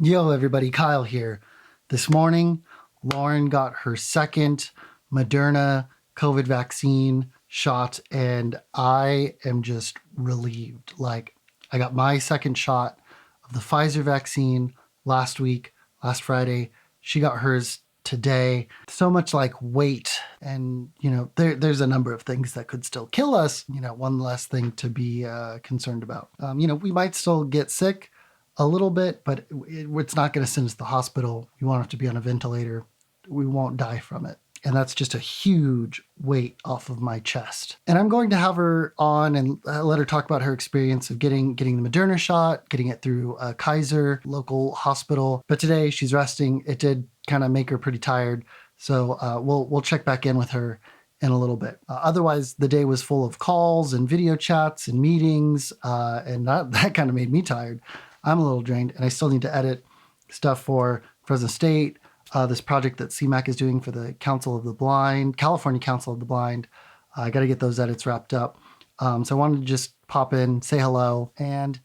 Yo, everybody, Kyle here. This morning, Lauren got her second Moderna COVID vaccine shot, and I am just relieved. Like, I got my second shot of the Pfizer vaccine last week, last Friday. She got hers today. So much like weight, and there's a number of things that could still kill us. One less thing to be concerned about. We might still get sick a little bit, but it's not going to send us to the hospital. We won't have to be on a ventilator. We won't die from it. And that's just a huge weight off of my chest. And I'm going to have her on and let her talk about her experience of getting the Moderna shot, getting it through a Kaiser local hospital. But today she's resting. It did kind of make her pretty tired. So we'll check back in with her in a little bit. Otherwise, the day was full of calls and video chats and meetings, and that kind of made me tired. I'm a little drained, and I still need to edit stuff for Fresno State, this project that CMAC is doing for the Council of the Blind, California Council of the Blind. I got to get those edits wrapped up. So I wanted to just pop in, say hello, and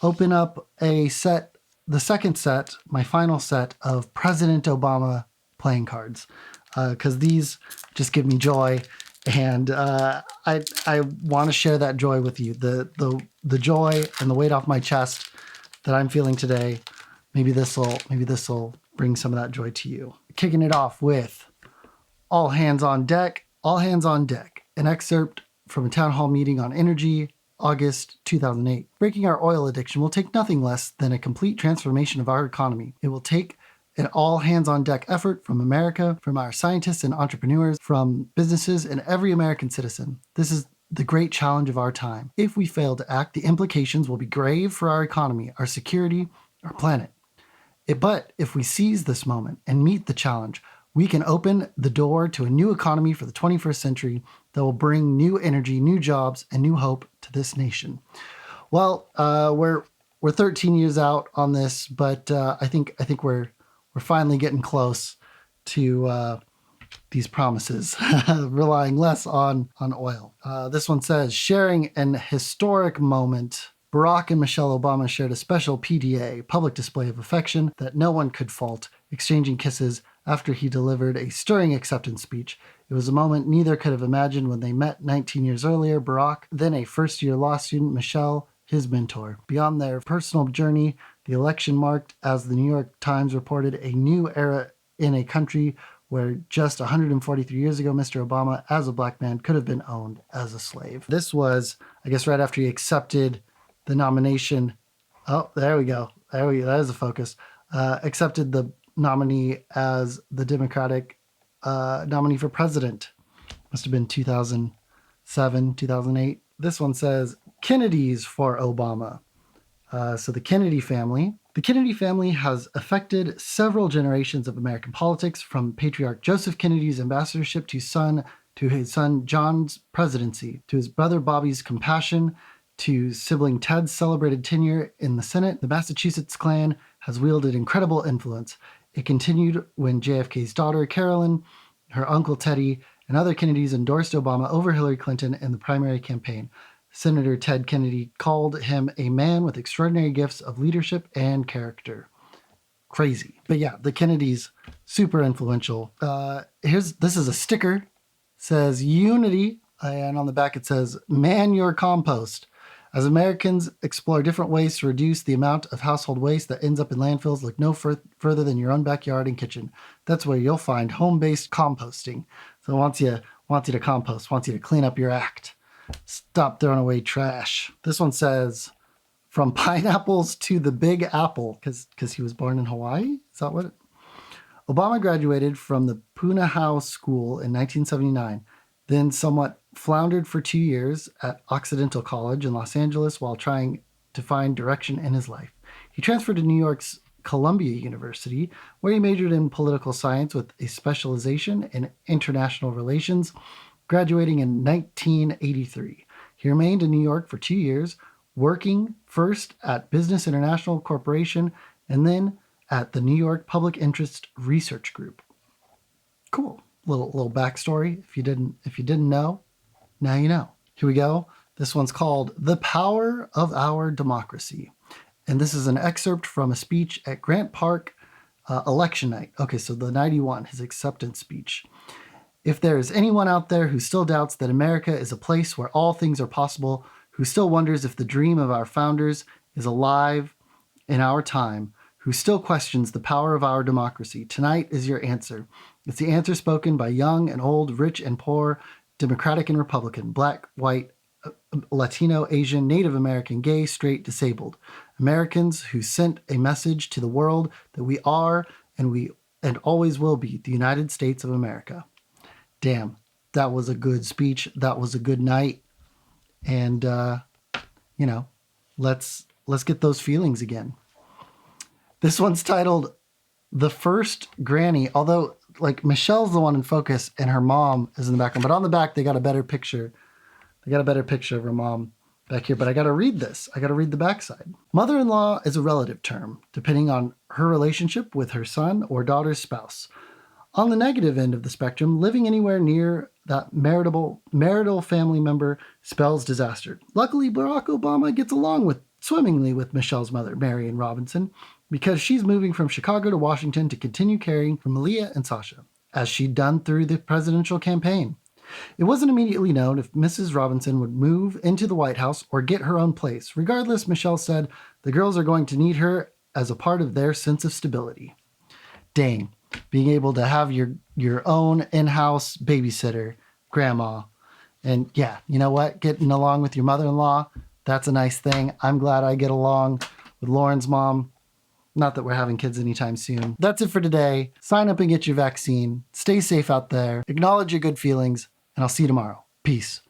open up the second set, my final set of President Obama playing cards, because these just give me joy, and I want to share that joy with you. The joy and the weight off my chest that I'm feeling today. Maybe this'll bring some of that joy to you. Kicking it off with All Hands on Deck. All Hands on Deck, an excerpt from a town hall meeting on energy, August 2008. Breaking our oil addiction will take nothing less than a complete transformation of our economy. It will take an all hands on deck effort from America, from our scientists and entrepreneurs, from businesses and every American citizen. This is the great challenge of our time. If we fail to act, the implications will be grave for our economy, our security, our planet. But if we seize this moment and meet the challenge, we can open the door to a new economy for the 21st century that will bring new energy, new jobs, and new hope to this nation. Well, we're 13 years out on this, but I think we're finally getting close to these promises, relying less on oil. This one says, sharing an historic moment, Barack and Michelle Obama shared a special PDA, public display of affection, that no one could fault, exchanging kisses after he delivered a stirring acceptance speech. It was a moment neither could have imagined when they met 19 years earlier. Barack, then a first-year law student, Michelle, his mentor. Beyond their personal journey, the election marked, as the New York Times reported, a new era in a country where just 143 years ago, Mr. Obama, as a black man, could have been owned as a slave. This was, I guess, right after he accepted the nomination. Oh, there we go. That is the focus. Accepted the nominee as the Democratic nominee for president. Must have been 2007, 2008. This one says, Kennedys for Obama. So the Kennedy family. The Kennedy family has affected several generations of American politics, from Patriarch Joseph Kennedy's ambassadorship to his son John's presidency, to his brother Bobby's compassion, to sibling Ted's celebrated tenure in the Senate. The Massachusetts clan has wielded incredible influence. It continued when JFK's daughter Carolyn, her uncle Teddy, and other Kennedys endorsed Obama over Hillary Clinton in the primary campaign. Senator Ted Kennedy called him a man with extraordinary gifts of leadership and character. Crazy. But yeah, the Kennedys, super influential. This is a sticker. It says Unity, and on the back it says, man your compost. As Americans explore different ways to reduce the amount of household waste that ends up in landfills, look no further than your own backyard and kitchen. That's where you'll find home-based composting. So wants you to compost, wants you to clean up your act. Stop throwing away trash. This one says, from pineapples to the Big Apple, because he was born in Hawaii? Is that what? Obama graduated from the Punahou School in 1979, then somewhat floundered for 2 years at Occidental College in Los Angeles while trying to find direction in his life. He transferred to New York's Columbia University, where he majored in political science with a specialization in international relations, graduating in 1983. He remained in New York for 2 years, working first at Business International Corporation and then at the New York Public Interest Research Group. Cool. Little backstory. If you didn't know, now you know. Here we go. This one's called The Power of Our Democracy. And this is an excerpt from a speech at Grant Park election night. Okay, so the 91, his acceptance speech. If there is anyone out there who still doubts that America is a place where all things are possible, who still wonders if the dream of our founders is alive in our time, who still questions the power of our democracy, tonight is your answer. It's the answer spoken by young and old, rich and poor, Democratic and Republican, black, white, Latino, Asian, Native American, gay, straight, disabled. Americans who sent a message to the world that we are and always will be the United States of America. Damn, that was a good speech. That was a good night. And let's get those feelings again. This one's titled The First Granny, although like Michelle's the one in focus and her mom is in the background, but on the back they got a better picture. They got a better picture of her mom back here, but I got to read this. I got to read the backside. Mother-in-law is a relative term, depending on her relationship with her son or daughter's spouse. On the negative end of the spectrum, living anywhere near that marital family member spells disaster. Luckily, Barack Obama gets along swimmingly with Michelle's mother, Marion Robinson, because she's moving from Chicago to Washington to continue caring for Malia and Sasha, as she'd done through the presidential campaign. It wasn't immediately known if Mrs. Robinson would move into the White House or get her own place. Regardless, Michelle said, the girls are going to need her as a part of their sense of stability. Dang, being able to have your own in-house babysitter, grandma. And yeah, you know what? Getting along with your mother-in-law, that's a nice thing. I'm glad I get along with Lauren's mom. Not that we're having kids anytime soon. That's it for today. Sign up and get your vaccine. Stay safe out there. Acknowledge your good feelings. And I'll see you tomorrow. Peace.